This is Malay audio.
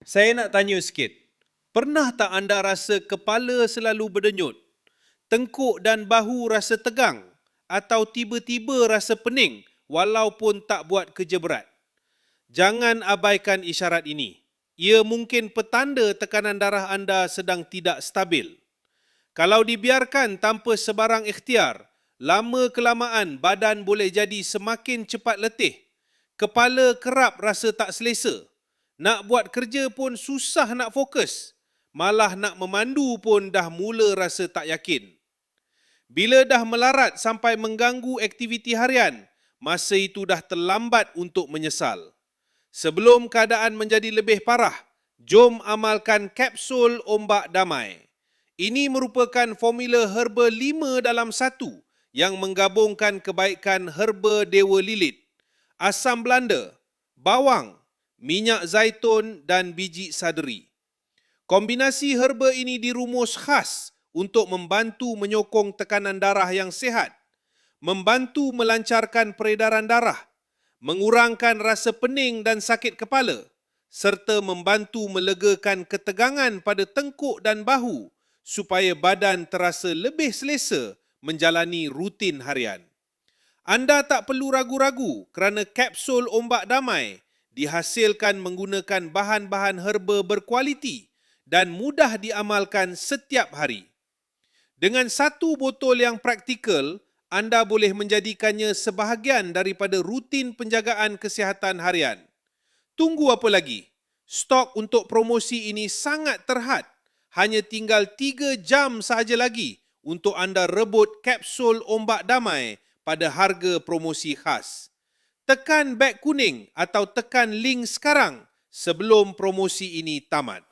Saya nak tanya sikit. Pernah tak anda rasa kepala selalu berdenyut, tengkuk dan bahu rasa tegang atau tiba-tiba rasa pening walaupun tak buat kerja berat? Jangan abaikan isyarat ini. Ia mungkin petanda tekanan darah anda sedang tidak stabil. Kalau dibiarkan tanpa sebarang ikhtiar, lama-kelamaan badan boleh jadi semakin cepat letih. Kepala kerap rasa tak selesa. Nak buat kerja pun susah nak fokus. Malah nak memandu pun dah mula rasa tak yakin. Bila dah melarat sampai mengganggu aktiviti harian, masa itu dah terlambat untuk menyesal. Sebelum keadaan menjadi lebih parah, jom amalkan kapsul ombak damai. Ini merupakan formula herba 5 dalam 1 yang menggabungkan kebaikan herba dewa lilit, asam Belanda, bawang, minyak zaitun dan biji saderi. Kombinasi herba ini dirumus khas untuk membantu menyokong tekanan darah yang sihat, membantu melancarkan peredaran darah, mengurangkan rasa pening dan sakit kepala, serta membantu melegakan ketegangan pada tengkuk dan bahu supaya badan terasa lebih selesa menjalani rutin harian. Anda tak perlu ragu-ragu kerana kapsul ombak damai dihasilkan menggunakan bahan-bahan herba berkualiti dan mudah diamalkan setiap hari. Dengan 1 botol yang praktikal, anda boleh menjadikannya sebahagian daripada rutin penjagaan kesihatan harian. Tunggu apa lagi? Stok untuk promosi ini sangat terhad. Hanya tinggal 3 jam sahaja lagi untuk anda rebut kapsul ombak damai pada harga promosi khas. Tekan beg kuning atau tekan link sekarang sebelum promosi ini tamat.